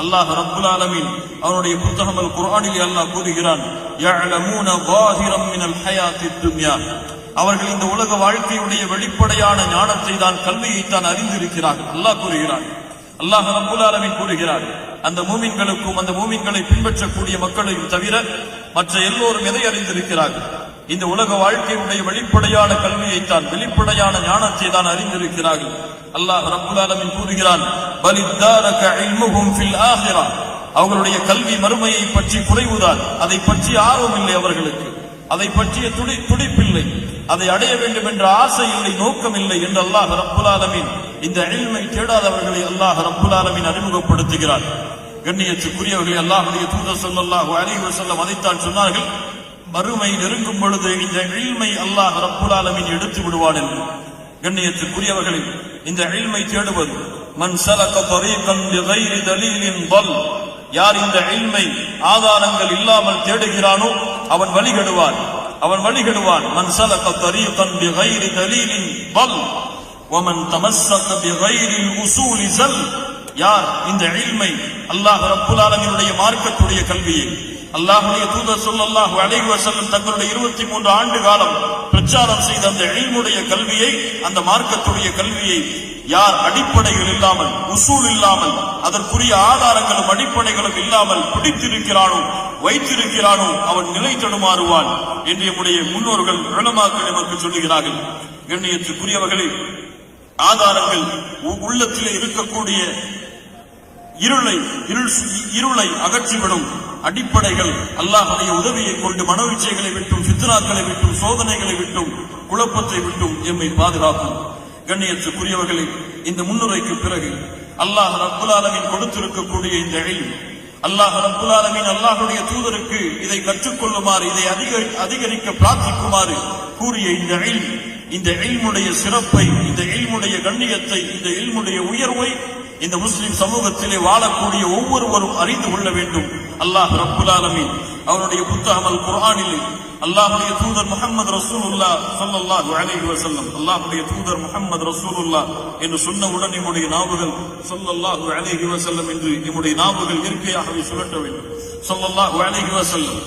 அல்லாஹ் ரப்புல் ஆலமீன் அவருடைய புத்தகம் அல் குர்ஆனில் அல்லாஹ் கூறுகிறான், யஅலமூன ஸாஹிரம் மினல் ஹயாத்தித் துன்யா, அவர்கள் இந்த உலக வாழ்க்கையுடைய வெளிப்படையான ஞானத்தை தான், கல்வியை தான் அறிந்திருக்கிறார்கள். அல்லாஹ் கூறுகிறான், அல்லாஹ் ரப்புல் ஆலமீன் கூறுகிறார், அந்த மூமின்களுக்கும் அந்த மூமின்களை பின்பற்றக்கூடிய மக்களையும் தவிர மற்ற எல்லோரும் எதை அறிந்திருக்கிறார்கள்? இந்த உலக வாழ்க்கையுடைய வெளிப்படையான கல்வியைத்தான், வெளிப்படையான ஞானத்தை தான் அறிந்திருக்கிறார்கள். அல்லாஹ் ரப்புல் ஆலமீன் கூறுகிறான், பலித்தாரக இல்முஹும் ஃபில் ஆஹிரா, அவர்களுடைய கல்வி மறுமையை பற்றி குறைவுதான், அதை பற்றி ஆர்வம் இல்லை அவர்களுக்கு, அதை பற்றிய துடிப்பில்லை, அதை அடைய வேண்டும் என்ற ஆசை இல்லை, நோக்கம் இல்லை என்று அல்லாஹ் ரப்புல் ஆலமீன் இந்த இல்மை தேடாதவர்களை அல்லாஹ் ரப்புல் ஆலமீன் அறிமுகப்படுத்துகிறார். கண்ணியத்துக்குரியவர்களை, அல்லாஹ்வுடைய தூதர் ஸல்லல்லாஹு அலைஹி வஸல்லம் அதைத்தான் சொன்னார்கள், மறுமை நெருங்கும் பொழுது இந்த இல்மை அல்லாஹ் ரப்புல் ஆலமீன் எடுத்து விடுவான் என்று. கண்ணியத்துக்குரியவர்களை, இந்த இல்மை தேடுவது, மன் ஸலக தரீகன் பிகைரி தலீலின் ضل, யார் இந்த இல்மை ஆதாரங்கள் இல்லாமல் தேடுகிறானோ அவன் வழிகெடுவான், அவன் வழிகெடுவான். மன் ஸலக தரீகன் பிகைரி தலீலின் ضل வமன் தமஸ்ஸக பிகைரில் உஸூலி ஸல், யார் இந்த இல்மை, அல்லாஹ் ரப்புல் ஆலமீனுடைய மார்க்கத்துடைய கல்வியை, அல்லாஹ்வுடைய தூதர் ஸல்லல்லாஹு அலைஹி வஸல்லம் தங்களுடைய 23 ஆண்டு காலம் பிரச்சாரம் செய்த அந்த இல்முடைய கல்வியை, அந்த மார்க்கத்துடைய கல்வியை யார் அடிப்படைகள் இல்லாமல், உசூல் இல்லாமல், அதற்குரிய ஆதாரங்களும் அடிப்படைகளும் இல்லாமல் பிடித்திருக்கிறானோ, வைத்திருக்கிறானோ, அவன் நிலை தடுமாறுவான் என்று நம்முடைய முன்னோர்கள் உலமாக்கள் நமக்கு சொல்லுகிறார்கள். கண்ணியத்துக்குரியவர்களே, ஆதாரங்கள் உள்ளத்திலே இருக்கக்கூடிய இருளை அகற்றிவிடும். அடிப்படைகள் அல்லாஹ்வுடைய உதவியை கொண்டு மனோவிச்சைகளை விட்டும், ஃபித்னாக்களை விட்டும், சோதனைகளை விட்டும், குழப்பத்தை விட்டும் எம்மை பாதுகாக்கும். கண்ணியத்துக்குரியவர்களே, இந்த முன்னுரைக்கு பிறகு அல்லாஹ் ரப்புல் ஆலமீன் கொடுத்திருக்கக்கூடிய இந்த இல்ம், அல்லாஹ் ரப்புல் ஆலமீன் அல்லாஹ்வுடைய தூதருக்கு இதை கற்றுக்கொள்ளுமாறு, இதை அதிகரிக்க பிரார்த்திக்குமாறு கூறிய இந்த இல்ம், இந்த இல்முடைய சிறப்பை, இந்த இல்முடைய கண்ணியத்தை, இந்த இல்முடைய உயர்வை இந்த முஸ்லிம் சமூகத்திலே வாழக்கூடிய ஒவ்வொருவரும் அறிந்து கொள்ள வேண்டும். அல்லாஹ் ரப்புல் ஆலமீன் அவருடைய புத்தகம் அல் குர்ஆனில் அல்லாஹ்வுடைய தூதர் முஹம்மது ரசூலுல்லாஹ் ஸல்லல்லாஹு அலைஹி வஸல்லம், அல்லாஹ்வுடைய தூதர் முஹம்மது ரசூலுல்லாஹ் என்று சொன்னவுடன் நம்முடைய நாவுகள் ஸல்லல்லாஹு அலைஹி வஸல்லம் என்று நம்முடைய நாவுகள் இயற்கையாகவே சுழற்ற வேண்டும். ஸல்லல்லாஹு அலைஹி வஸல்லம்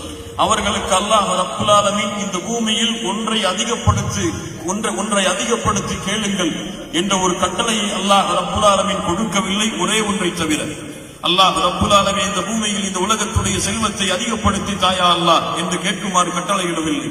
அவர்களுக்கு அல்லாஹ் ரப்புல் ஆலமீன் இந்த பூமியில் ஒன்றை அதிகப்படுத்தி கேளுங்கள் என்ற ஒரு கட்டளையை அல்லாஹ் ரப்புல் ஆலமீன் கொடுக்கவில்லை, ஒரே ஒன்றை தவிர. அல்லாஹ் ரப்புல் ஆலமீன் இந்த பூமியில், இந்த உலகத்துடைய செல்வத்தை அதிகப்படுத்தி தாயா அல்லாஹ் என்று கேட்குமாறு கட்டளையிடவில்லை.